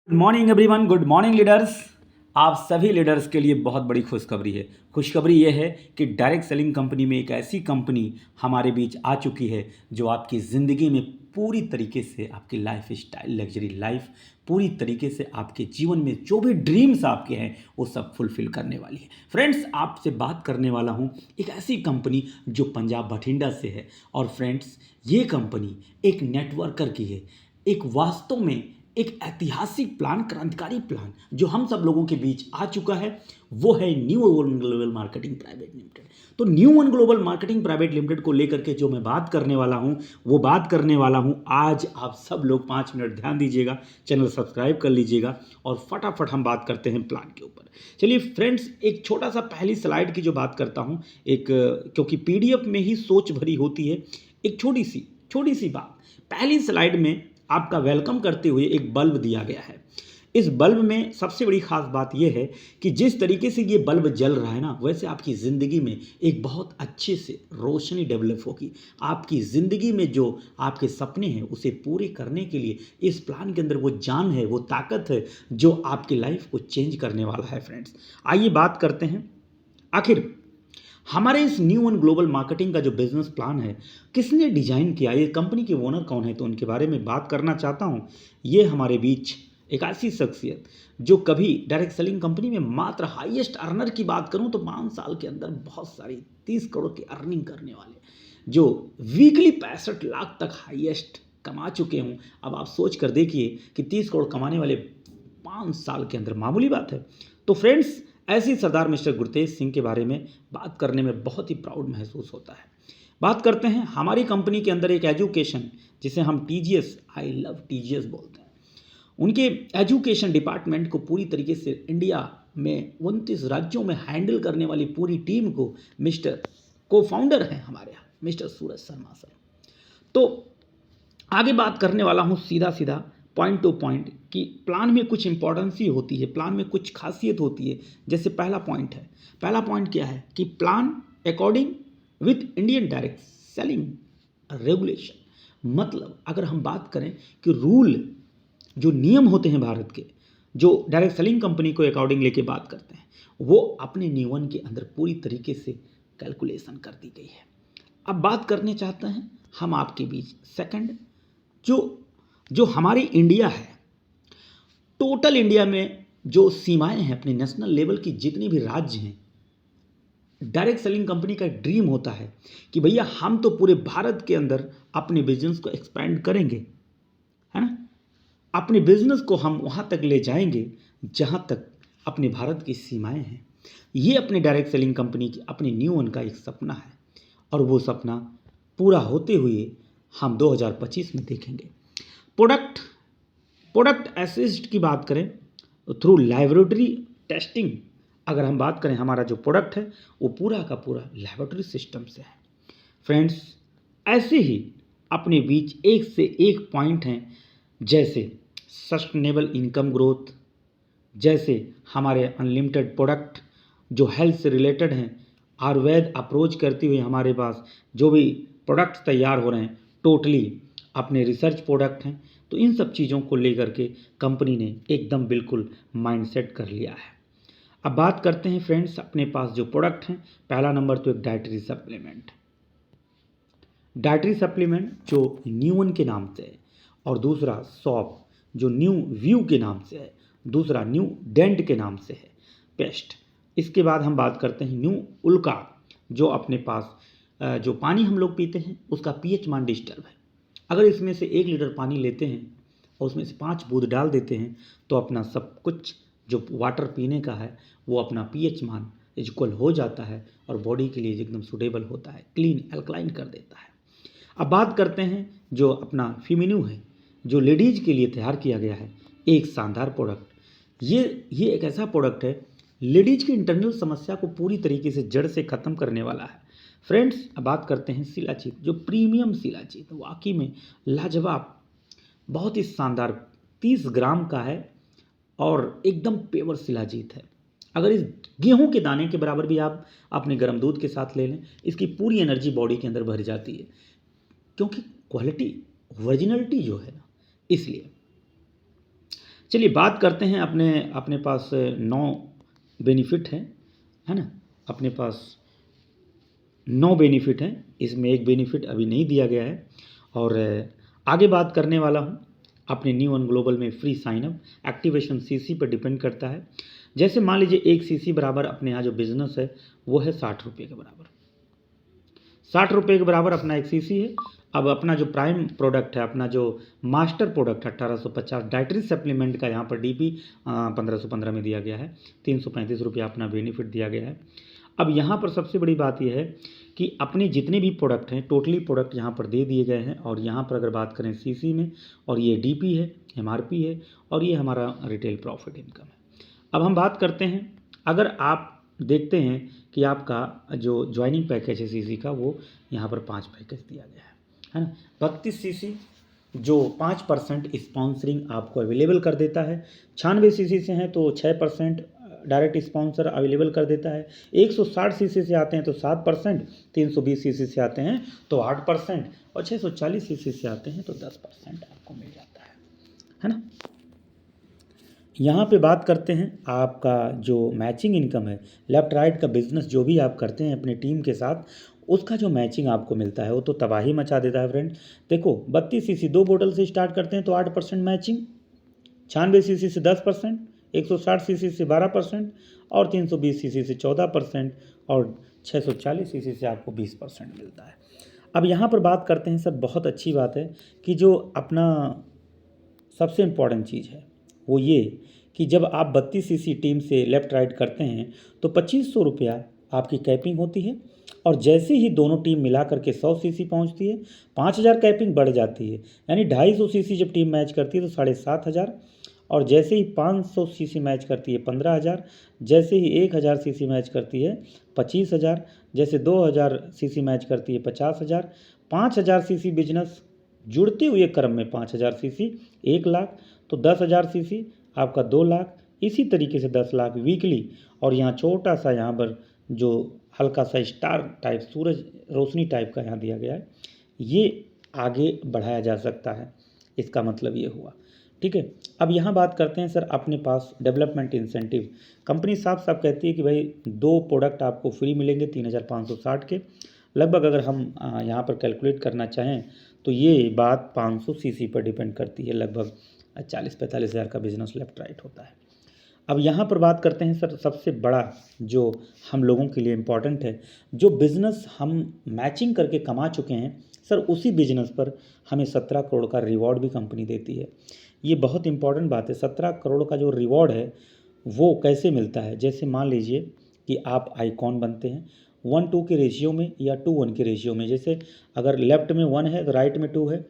Good morning everyone, good morning leaders. आप सभी leaders के लिए बहुत बड़ी खुशखबरी है। खुशखबरी ये है कि डायरेक्ट सेलिंग कंपनी में एक ऐसी कंपनी हमारे बीच आ चुकी है जो आपकी ज़िंदगी में पूरी तरीके से आपकी लाइफ स्टाइल, लग्जरी लाइफ, पूरी तरीके से आपके जीवन में जो भी ड्रीम्स आपके हैं वो सब फुलफिल करने वाली है। फ्रेंड्स, आपसे बात करने वाला हूँ एक ऐसी कंपनी जो पंजाब बठिंडा से है। और फ्रेंड्स, ये कंपनी एक नेटवर्कर की है, एक वास्तव में एक ऐतिहासिक प्लान, क्रांतिकारी प्लान जो हम सब लोगों के बीच आ चुका है, वो है new one global marketing private limited. तो new one global marketing private limited को लेकर के जो मैं बात करने वाला हूँ वो बात करने वाला हूँ आज। आप सब लोग 5 मिनट ध्यान दीजिएगा, चैनल सब्सक्राइब कर लीजिएगा और फटाफट हम बात करते हैं प्लान के ऊपर। चलिए फ्रेंड्स, एक छोटा सा पहली स्लाइड की जो बात करता हूँ, एक क्योंकि पीडीएफ में ही सोच भरी होती है, एक छोटी सी बात पहली स्लाइड में आपका वेलकम करते हुए एक बल्ब दिया गया है। इस बल्ब में सबसे बड़ी खास बात यह है कि जिस तरीके से ये बल्ब जल रहा है ना, वैसे आपकी ज़िंदगी में एक बहुत अच्छे से रोशनी डेवलप होगी। आपकी ज़िंदगी में जो आपके सपने हैं उसे पूरे करने के लिए इस प्लान के अंदर वो जान है, वो ताकत है जो आपकी लाइफ को चेंज करने वाला है। फ्रेंड्स, आइए बात करते हैं आखिर हमारे इस न्यू वन ग्लोबल मार्केटिंग का जो बिजनेस प्लान है किसने डिजाइन किया, ये कंपनी के ओनर कौन है, तो उनके बारे में बात करना चाहता हूँ। ये हमारे बीच एक ऐसी शख्सियत जो कभी डायरेक्ट सेलिंग कंपनी में मात्र हाईएस्ट अर्नर की बात करूं तो 5 साल के अंदर बहुत सारी 30 करोड़ की अर्निंग करने वाले, जो वीकली 65 लाख तक हाईएस्ट कमा चुके हूं। अब आप सोच कर देखिए कि 30 करोड़ कमाने वाले 5 साल के अंदर मामूली बात है। तो फ्रेंड्स, ऐसी सरदार मिस्टर गुरतेज सिंह के बारे में बात करने में बहुत ही प्राउड महसूस होता है। बात करते हैं हमारी कंपनी के अंदर एक एजुकेशन, जिसे हम टीजीएस, आई लव टीजीएस बोलते हैं, उनके एजुकेशन डिपार्टमेंट को पूरी तरीके से इंडिया में 29 राज्यों में हैंडल करने वाली पूरी टीम को मिस्टर को फाउंडर हैं हमारे यहाँ मिस्टर सूरज शर्मा सर। तो आगे बात करने वाला हूँ सीधा सीधा पॉइंट टू पॉइंट कि प्लान में कुछ इंपॉर्टेंस ही होती है, प्लान में कुछ खासियत होती है। जैसे पहला पॉइंट है, पहला पॉइंट क्या है कि plan according with Indian direct selling regulation. मतलब अगर हम बात करें कि रूल, जो नियम होते हैं भारत के, जो डायरेक्ट सेलिंग कंपनी को अकॉर्डिंग लेके बात करते हैं, वो अपने नियमन के अंदर पूरी तरीके से कैलकुलेशन कर दी गई है। अब बात करने चाहते हैं हम आपके बीच सेकंड, जो जो हमारी इंडिया है, टोटल इंडिया में जो सीमाएं हैं, अपने नेशनल लेवल की जितनी भी राज्य हैं, डायरेक्ट सेलिंग कंपनी का ड्रीम होता है कि भैया हम तो पूरे भारत के अंदर अपने बिजनेस को एक्सपेंड करेंगे, है ना। अपने बिजनेस को हम वहाँ तक ले जाएंगे जहाँ तक अपने भारत की सीमाएं हैं। ये अपने डायरेक्ट सेलिंग कंपनी की, अपने न्यू वन का एक सपना है और वो सपना पूरा होते हुए हम 2025 में देखेंगे। प्रोडक्ट असिस्ट की बात करें तो थ्रू लेबोरेटरी टेस्टिंग, अगर हम बात करें, हमारा जो प्रोडक्ट है वो पूरा का पूरा लेबोरेटरी सिस्टम से है। फ्रेंड्स, ऐसे ही अपने बीच एक से एक पॉइंट हैं, जैसे सस्टेनेबल इनकम ग्रोथ, जैसे हमारे अनलिमिटेड प्रोडक्ट जो हेल्थ से रिलेटेड हैं, आयुर्वेद अप्रोच करते हुए हमारे पास जो भी प्रोडक्ट्स तैयार हो रहे हैं टोटली अपने रिसर्च प्रोडक्ट हैं। तो इन सब चीज़ों को लेकर के कंपनी ने एकदम बिल्कुल माइंडसेट कर लिया है। अब बात करते हैं फ्रेंड्स, अपने पास जो प्रोडक्ट हैं, पहला नंबर तो एक डाइटरी सप्लीमेंट, जो न्यू वन के नाम से है, और दूसरा सॉप जो न्यू व्यू के नाम से है, दूसरा न्यू डेंट के नाम से है, पेस्ट। इसके बाद हम बात करते हैं न्यू उल्का, जो अपने पास जो पानी हम लोग पीते हैं उसका पीएच मान डिस्टर्ब है। अगर इसमें से 1 लीटर पानी लेते हैं और उसमें से 5 बूंद डाल देते हैं तो अपना सब कुछ जो वाटर पीने का है वो अपना पीएच मान इक्वल हो जाता है और बॉडी के लिए एकदम सूटेबल होता है, क्लीन एल्कलाइन कर देता है। अब बात करते हैं जो अपना फीमिन्यू है, जो लेडीज के लिए तैयार किया गया है, एक शानदार प्रोडक्ट। ये एक ऐसा प्रोडक्ट है लेडीज की इंटरनल समस्या को पूरी तरीके से जड़ से ख़त्म करने वाला है। फ्रेंड्स, अब बात करते हैं शिलाजीत, जो प्रीमियम शिलाजीत, वाकई में लाजवाब, बहुत ही शानदार, 30 ग्राम का है और एकदम पेवर शिलाजीत है। अगर इस गेहूं के दाने के बराबर भी आप अपने गर्म दूध के साथ ले लें, इसकी पूरी एनर्जी बॉडी के अंदर भर जाती है, क्योंकि क्वालिटी, ओरिजिनलिटी जो है ना, इसलिए। चलिए बात करते हैं, अपने अपने पास 9 बेनिफिट है ना, अपने पास 9 बेनिफिट हैं, इसमें एक बेनिफिट अभी नहीं दिया गया है और आगे बात करने वाला हूँ। अपने न्यू वन ग्लोबल में free sign up activation CC पर डिपेंड करता है। जैसे मान लीजिए 1 सीसी बराबर अपने यहाँ जो बिजनेस है वो है 60 रुपये के बराबर, 60 रुपये के बराबर अपना एक सीसी है। अब अपना जो प्राइम प्रोडक्ट है, अपना जो मास्टर प्रोडक्ट है 1850 डाइटरी सप्लीमेंट का, यहाँ पर डीपी 1515 में दिया गया है, 335 रुपया अपना बेनिफिट दिया गया है। अब यहाँ पर सबसे बड़ी बात यह है कि अपने जितने भी प्रोडक्ट हैं टोटली प्रोडक्ट यहाँ पर दे दिए गए हैं और यहाँ पर अगर बात करें सीसी में, और ये डीपी है, एमआरपी है और ये हमारा रिटेल प्रॉफिट इनकम है। अब हम बात करते हैं, अगर आप देखते हैं कि आपका जो ज्वाइनिंग पैकेज है सीसी का, वो यहाँ पर 5 पैकेज दिया गया है ना। 32 सीसी जो 5% स्पॉन्सरिंग आपको अवेलेबल कर देता है, 96 सीसी से हैं तो 6% डायरेक्ट स्पॉन्सर अवेलेबल कर देता है, 160 सीसी से आते हैं तो 7%, 320 सीसी से आते हैं तो 8% और 640 सीसी से आते हैं तो 10% आपको मिल जाता है ना। यहाँ पे बात करते हैं आपका जो मैचिंग इनकम है, लेफ़्ट राइट का बिजनेस जो भी आप करते हैं अपनी टीम के साथ, उसका जो मैचिंग आपको मिलता है वो तो तबाही मचा देता है फ्रेंड। देखो 32 सीसी 2 बोतल से स्टार्ट करते हैं तो 8% मैचिंग, 96 सीसी से 10%, 160 सीसी से 12% और 320 सीसी से 14% और 640 सीसी से आपको 20% मिलता है। अब यहाँ पर बात करते हैं सर, बहुत अच्छी बात है कि जो अपना सबसे इम्पॉर्टेंट चीज़ है वो ये कि जब आप 32 सीसी टीम से लेफ़्ट राइट करते हैं तो 2500 रुपया आपकी कैपिंग होती है और जैसे ही दोनों टीम मिला करके 100 सीसी पहुंचती है 5000 कैपिंग बढ़ जाती है, यानी 250 सीसी जब टीम मैच करती है तो 7500, और जैसे ही 500 सीसी मैच करती है 15000, जैसे ही 1000 सीसी मैच करती है 25000, जैसे 2000 सीसी मैच करती है 50000, 5000 सीसी बिजनेस जुड़ते हुए क्रम में 5000 सीसी 1 लाख, तो 10,000 सीसी आपका 2 लाख, इसी तरीके से 10 लाख वीकली। और यहाँ छोटा सा यहाँ पर जो हल्का सा स्टार टाइप सूरज रोशनी टाइप का यहाँ दिया गया है, ये आगे बढ़ाया जा सकता है, इसका मतलब ये हुआ। ठीक है, अब यहाँ बात करते हैं सर अपने पास डेवलपमेंट इंसेंटिव। कंपनी साफ साफ कहती है कि भाई 2 प्रोडक्ट आपको फ्री मिलेंगे 3560 के लगभग। अगर हम यहाँ पर कैलकुलेट करना चाहें तो ये बात 500 सीसी पर डिपेंड करती है, लगभग 40-45 हज़ार का बिजनेस लेफ्ट राइट होता है। अब यहाँ पर बात करते हैं सर सबसे बड़ा जो हम लोगों के लिए इम्पॉर्टेंट है, जो बिज़नेस हम मैचिंग करके कमा चुके हैं सर, उसी बिजनेस पर हमें 17 करोड़ का रिवॉर्ड भी कंपनी देती है। ये बहुत इंपॉर्टेंट बात है। 17 करोड़ का जो रिवॉर्ड है वो कैसे मिलता है, जैसे मान लीजिए कि आप आइकॉन बनते हैं 1:2 के रेशियो में या 2:1 के रेशियो में। जैसे अगर लेफ्ट में 1 है तो राइट में 2 है,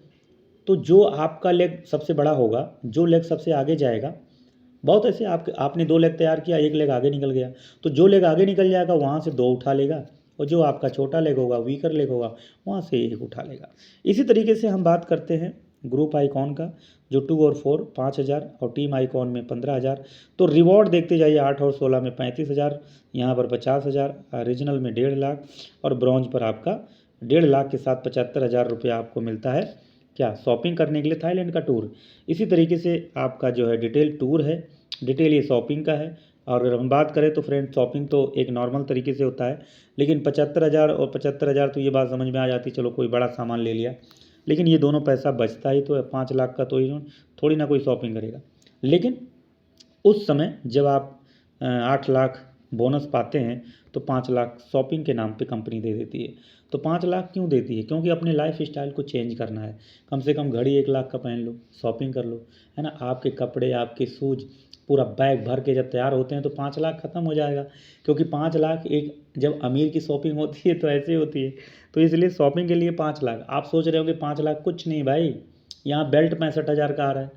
तो जो आपका लेग सबसे बड़ा होगा, जो लेग सबसे आगे जाएगा, बहुत ऐसे आपने 2 लेग तैयार किया, 1 लेग आगे निकल गया, तो जो लेग आगे निकल जाएगा वहाँ से 2 उठा लेगा, और जो आपका छोटा लेग होगा, वीकर लेग होगा, वहाँ से 1 उठा लेगा। इसी तरीके से हम बात करते हैं ग्रुप आइकॉन का, जो 2 और 4 5000 और टीम आइकॉन में 15000। तो रिवॉर्ड देखते जाइए, 8 और 16 में 35000, यहाँ पर 50000, रीजनल में 1.5 लाख और ब्रॉन्ज पर आपका 1.5 लाख के साथ 75,000 रुपया आपको मिलता है। क्या शॉपिंग करने के लिए थाईलैंड का टूर। इसी तरीके से आपका जो है डिटेल टूर है, डिटेल ये शॉपिंग का है। और अगर हम बात करें तो फ्रेंड शॉपिंग तो एक नॉर्मल तरीके से होता है, लेकिन 75,000 और 75,000 तो ये बात समझ में आ जाती, चलो कोई बड़ा सामान ले लिया, लेकिन ये दोनों पैसा बचता ही तो है। 5 लाख का तो ही थोड़ी ना कोई शॉपिंग करेगा। लेकिन उस समय जब आप 8 लाख बोनस पाते हैं तो 5 लाख शॉपिंग के नाम पे कंपनी दे देती है। तो 5 लाख क्यों देती है? क्योंकि अपने लाइफ स्टाइल को चेंज करना है। कम से कम घड़ी 1 लाख का पहन लो, शॉपिंग कर लो, है ना। आपके कपड़े, आपके शूज, पूरा बैग भर के जब तैयार होते हैं तो 5 लाख ख़त्म हो जाएगा। क्योंकि 5 लाख एक जब अमीर की शॉपिंग होती है तो ऐसे होती है। तो इसलिए शॉपिंग के लिए 5 लाख। आप सोच रहे होंगे 5 लाख कुछ नहीं भाई, यहाँ बेल्ट 65,000 का आ रहा है,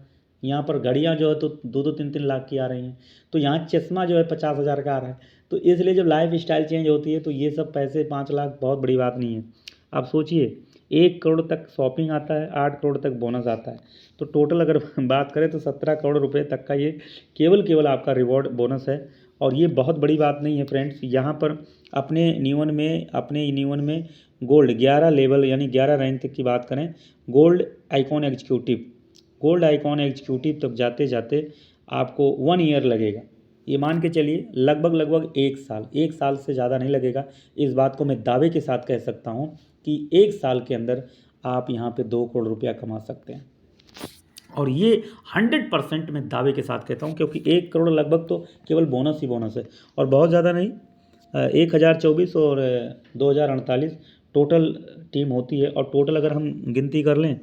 यहाँ पर घड़ियाँ जो है तो 2-2 3-3 लाख की आ रही हैं, तो यहाँ चश्मा जो है 50,000 का आ रहा है। तो इसलिए जब लाइफ स्टाइल चेंज होती है तो ये सब पैसे 5 लाख बहुत बड़ी बात नहीं है। आप सोचिए 1 करोड़ तक शॉपिंग आता है, 8 करोड़ तक बोनस आता है, तो टोटल अगर बात करें तो 17 करोड़ रुपए तक का ये केवल आपका रिवॉर्ड बोनस है। और ये बहुत बड़ी बात नहीं है फ्रेंड्स। यहाँ पर अपने न्यूवन में गोल्ड 11 लेवल यानी 11 रैंक तक की बात करें, गोल्ड आइकॉन एग्जीक्यूटिव तक जाते जाते आपको 1 ईयर लगेगा। ये मान के चलिए लगभग 1 साल से ज़्यादा नहीं लगेगा। इस बात को मैं दावे के साथ कह सकता हूँ कि 1 साल के अंदर आप यहाँ पे 2 करोड़ रुपया कमा सकते हैं। और ये 100% मैं दावे के साथ कहता हूँ, क्योंकि 1 करोड़ लगभग तो केवल बोनस ही बोनस है और बहुत ज़्यादा नहीं। 1024 और 2048 टोटल टीम होती है, और टोटल अगर हम गिनती कर लें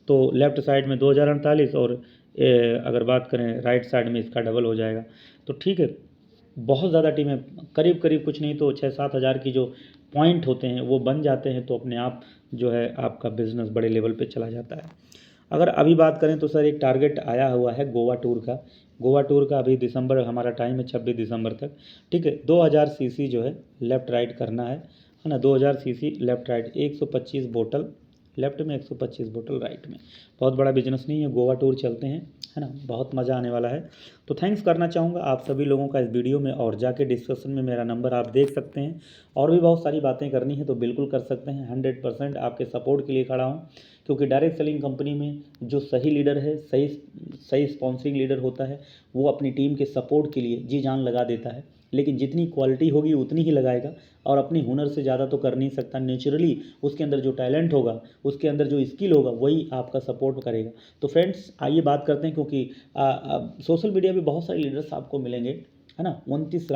तो लेफ़्ट साइड में 2048 और अगर बात करें राइट साइड में इसका डबल हो जाएगा। तो ठीक है, बहुत ज़्यादा टीमें, करीब करीब कुछ नहीं तो 6-7 हज़ार की जो पॉइंट होते हैं वो बन जाते हैं, तो अपने आप जो है आपका बिज़नेस बड़े लेवल पे चला जाता है। अगर अभी बात करें तो सर एक टारगेट आया हुआ है गोवा टूर का। गोवा टूर का अभी दिसंबर हमारा टाइम है, 26 दिसंबर तक। ठीक है, 2000 सीसी जो है लेफ़्ट राइट करना है ना, 2000 सीसी लेफ़्ट राइट, 125 बोतल लेफ़्ट में, 125 बोतल राइट में। बहुत बड़ा बिजनेस नहीं है, गोवा टूर चलते हैं, है ना, बहुत मज़ा आने वाला है। तो थैंक्स करना चाहूँगा आप सभी लोगों का इस वीडियो में, और जाके डिस्कशन में मेरा नंबर आप देख सकते हैं। और भी बहुत सारी बातें करनी है तो बिल्कुल कर सकते हैं। 100% आपके सपोर्ट के लिए खड़ा हूँ, क्योंकि डायरेक्ट सेलिंग कंपनी में जो सही लीडर है, सही स्पॉन्सरिंग लीडर होता है, वो अपनी टीम के सपोर्ट के लिए जी जान लगा देता है। लेकिन जितनी क्वालिटी होगी उतनी ही लगाएगा, और अपनी हुनर से ज़्यादा तो कर नहीं सकता। नेचुरली उसके अंदर जो टैलेंट होगा, उसके अंदर जो स्किल होगा, वही आपका सपोर्ट करेगा। तो फ्रेंड्स आइए बात करते हैं, क्योंकि सोशल मीडिया पे बहुत सारे लीडर्स आपको मिलेंगे, है ना। 29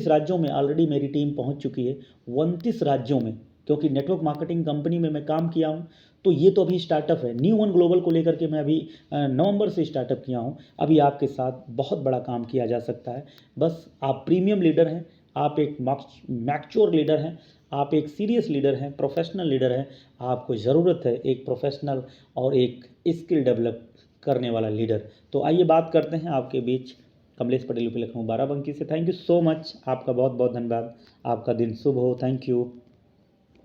राज्यों में ऑलरेडी मेरी टीम पहुंच चुकी है, 29 राज्यों में। क्योंकि नेटवर्क मार्केटिंग कंपनी में मैं काम किया हूं, तो ये तो अभी स्टार्टअप है। न्यू वन ग्लोबल को लेकर के मैं अभी नवंबर से स्टार्टअप किया हूं। अभी आपके साथ बहुत बड़ा काम किया जा सकता है। बस आप प्रीमियम लीडर हैं, आप एक मैच्योर लीडर हैं, आप एक सीरियस लीडर हैं, प्रोफेशनल लीडर हैं। आपको ज़रूरत है एक प्रोफेशनल और एक स्किल डेवलप करने वाला लीडर। तो आइए बात करते हैं आपके बीच कमलेश पटेल पे, लखनऊ बाराबंकी से। थैंक यू सो मच, आपका बहुत बहुत धन्यवाद। आपका दिन शुभ हो। Thank you.